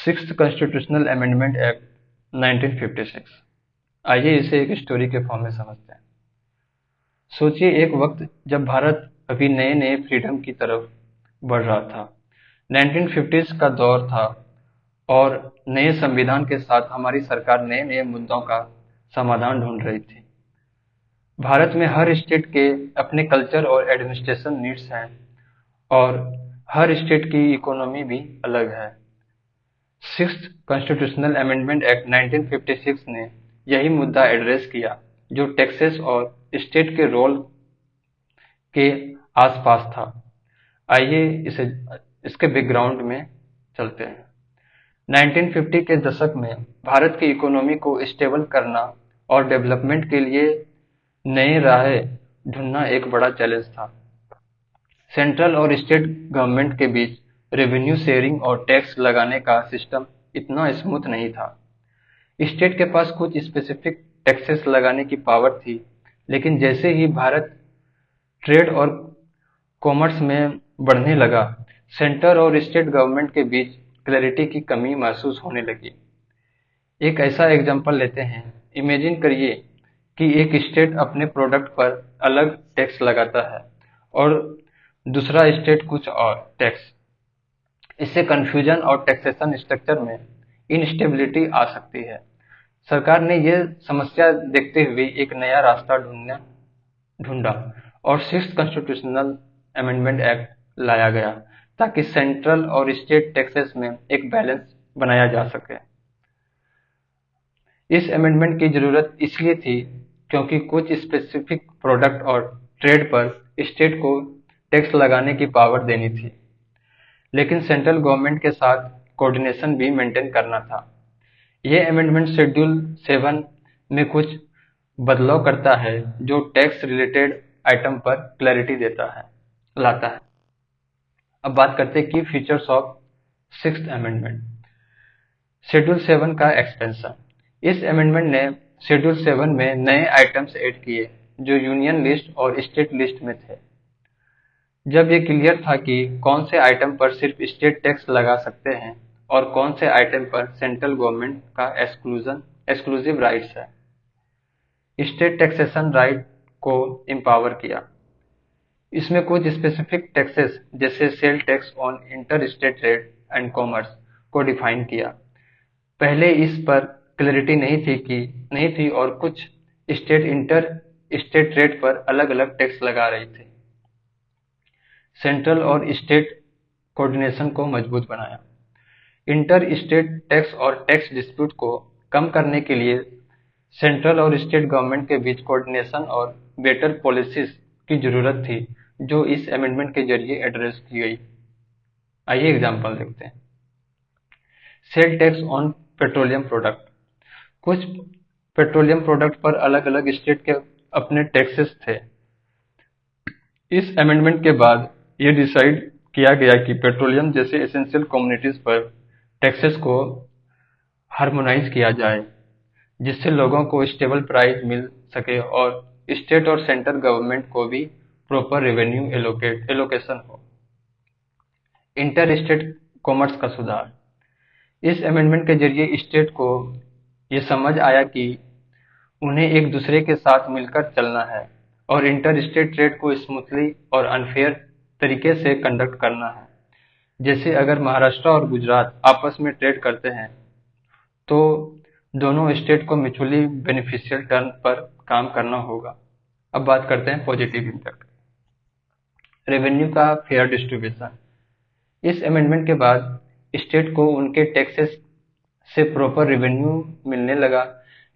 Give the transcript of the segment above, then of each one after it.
Sixth constitutional amendment act 1956। आइए इसे एक स्टोरी के फॉर्म में समझते हैं। सोचिए एक वक्त जब भारत अभी नए नए फ्रीडम की तरफ बढ़ रहा था। 1950s का दौर था और नए संविधान के साथ हमारी सरकार नए नए मुद्दों का समाधान ढूंढ रही थी। भारत में हर स्टेट के अपने कल्चर और एडमिनिस्ट्रेशन नीड्स हैं और हर स्टेट की इकोनॉमी भी अलग है। सिक्स्थ कॉन्स्टिट्यूशनल अमेंडमेंट एक्ट 1956 ने यही मुद्दा एड्रेस किया, जो टैक्सेस और स्टेट के रोल के आसपास था। आइए इसके बैकग्राउंड में चलते हैं। 1950 के दशक में भारत की इकोनॉमी को स्टेबल करना और डेवलपमेंट के लिए नए राहें ढूंढना एक बड़ा चैलेंज था। सेंट्रल और स्टेट गवर्नमेंट के बीच रेवेन्यू शेयरिंग और टैक्स लगाने का सिस्टम इतना स्मूथ नहीं था। स्टेट के पास कुछ स्पेसिफिक टैक्सेस लगाने की पावर थी, लेकिन जैसे ही भारत ट्रेड और कॉमर्स में बढ़ने लगा, सेंटर और स्टेट गवर्नमेंट के बीच क्लैरिटी की कमी महसूस होने लगी। एक ऐसा एग्जांपल लेते हैं। इमेजिन करिए कि एक स्टेट अपने प्रोडक्ट पर अलग टैक्स लगाता है और दूसरा स्टेट कुछ और टैक्स। इससे कंफ्यूजन और टैक्सेशन स्ट्रक्चर में इनस्टेबिलिटी आ सकती है। सरकार ने यह समस्या देखते हुए एक नया रास्ता ढूंढा और सिक्स्थ कॉन्स्टिट्यूशनल अमेंडमेंट एक्ट लाया गया, ताकि सेंट्रल और स्टेट टैक्सेस में एक बैलेंस बनाया जा सके। इस अमेंडमेंट की जरूरत इसलिए थी क्योंकि कुछ स्पेसिफिक प्रोडक्ट और ट्रेड पर स्टेट को टैक्स लगाने की पावर देनी थी, लेकिन सेंट्रल गवर्नमेंट के साथ कोऑर्डिनेशन भी मेंटेन करना था। यह अमेंडमेंट शेड्यूल 7 में कुछ बदलाव करता है, जो टैक्स रिलेटेड आइटम पर क्लैरिटी लाता है। अब बात करते हैं की features of sixth amendment. Schedule 7 का एक्सपेंशन। इस अमेंडमेंट ने शेड्यूल 7 में नए आइटम्स ऐड किए, जो यूनियन लिस्ट और स्टेट लिस्ट में थे। जब ये क्लियर था कि कौन से आइटम पर सिर्फ स्टेट टैक्स लगा सकते हैं और कौन से आइटम पर सेंट्रल गवर्नमेंट का एक्सक्लूसिव राइट्स है। स्टेट टैक्सेशन राइट को एम्पावर किया। इसमें कुछ स्पेसिफिक टैक्सेस जैसे sale tax on inter state trade and commerce को डिफाइन किया। पहले इस पर क्लैरिटी नहीं थी और कुछ स्टेट इंटर स्टेट ट्रेड पर अलग अलग टैक्स लगा रही थी। सेंट्रल और स्टेट कोऑर्डिनेशन को मजबूत बनाया। इंटर स्टेट टैक्स और टैक्स डिस्प्यूट को कम करने के लिए सेंट्रल और स्टेट गवर्नमेंट के बीच कोऑर्डिनेशन और बेटर पॉलिसीज की जरूरत थी, जो इस अमेंडमेंट के जरिए एड्रेस की गई। आइए एग्जांपल देखते हैं। Sale tax on petroleum product. कुछ पेट्रोलियम प्रोडक्ट पर अलग अलग स्टेट के अपने टैक्सेस थे। इस अमेंडमेंट के बाद यह डिसाइड किया गया कि पेट्रोलियम जैसे एसेंशियल कमोडिटीज पर टैक्सेस को हार्मोनाइज किया जाए, जिससे लोगों को स्टेबल प्राइस मिल सके और स्टेट और सेंट्रल गवर्नमेंट को भी प्रॉपर रेवेन्यू एलोकेशन हो। इंटर स्टेट कॉमर्स का सुधार। इस अमेंडमेंट के जरिए स्टेट को ये समझ आया कि उन्हें एक दूसरे के साथ मिलकर चलना है और इंटर स्टेट ट्रेड को स्मूथली और अनफेयर तरीके से कंडक्ट करना है। जैसे अगर महाराष्ट्र और गुजरात आपस में ट्रेड करते हैं, तो दोनों स्टेट को म्यूचुअली बेनिफिशियल टर्म पर काम करना होगा। अब बात करते हैं पॉजिटिव इम्पैक्ट। रेवेन्यू का फेयर डिस्ट्रीब्यूशन। इस अमेंडमेंट के बाद स्टेट को उनके टैक्सेस से प्रॉपर रेवेन्यू मिलने लगा,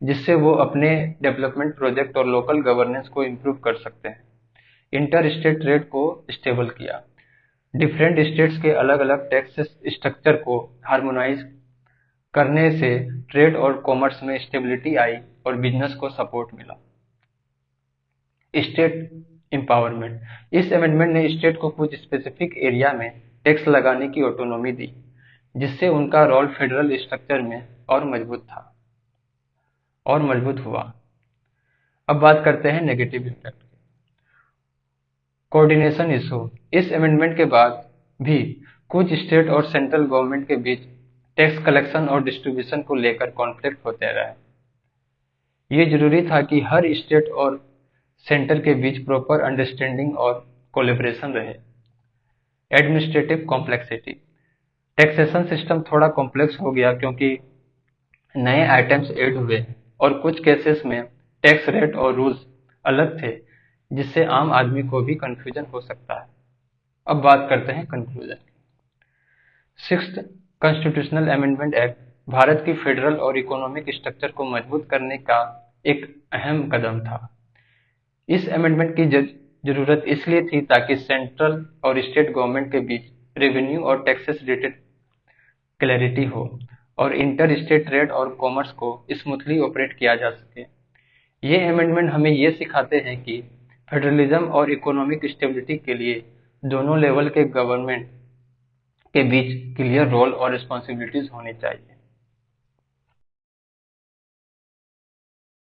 जिससे वो अपने डेवलपमेंट प्रोजेक्ट और लोकल गवर्नेंस को इम्प्रूव कर सकते हैं। इंटर स्टेट ट्रेड को स्टेबल किया। डिफरेंट स्टेट्स के अलग अलग टैक्स स्ट्रक्चर को हार्मोनाइज करने से ट्रेड और कॉमर्स में स्टेबिलिटी आई और बिजनेस को सपोर्ट मिला। State empowerment. इस अमेंडमेंट ने स्टेट को कुछ स्पेसिफिक एरिया में टैक्स लगाने की ऑटोनॉमी दी, जिससे उनका रोल फेडरल स्ट्रक्चर में और मजबूत हुआ। अब बात करते हैं नेगेटिव इम्पैक्ट। Coordination issue. इस अमेंडमेंट के बाद भी कुछ स्टेट और सेंट्रल गवर्नमेंट के बीच टैक्स कलेक्शन और डिस्ट्रीब्यूशन को लेकर कॉन्फ्लिक्ट होते रहे। ये जरूरी था कि हर स्टेट और सेंटर के बीच प्रॉपर अंडरस्टैंडिंग और कोलेब्रेशन रहे। एडमिनिस्ट्रेटिव कॉम्प्लेक्सिटी, टैक्सेशन सिस्टम थोड़ा कॉम्प्लेक्स हो गया क्योंकि नए आइटम्स ऐड हुए और कुछ केसेस में टैक्स रेट और रूल्स अलग थे, जिससे आम आदमी को भी कंफ्यूजन हो सकता है। अब बात करते हैं कंक्लूजन की। Sixth constitutional amendment act Bharat की फेडरल और इकोनॉमिक स्ट्रक्चर को मजबूत करने का एक अहम कदम था। इस अमेंडमेंट की जरूरत इसलिए थी ताकि सेंट्रल और स्टेट गवर्नमेंट के बीच रेवेन्यू और टैक्सेस रिलेटेड क्लैरिटी हो और इंटर स्टेट ट्रेड और कॉमर्स को स्मूथली ऑपरेट किया जा सके। ये अमेंडमेंट हमें ये सिखाते हैं कि फेडरलिज्म और इकोनॉमिक स्टेबिलिटी के लिए दोनों लेवल के गवर्नमेंट के बीच क्लियर रोल और रिस्पॉन्सिबिलिटीज होनी चाहिए।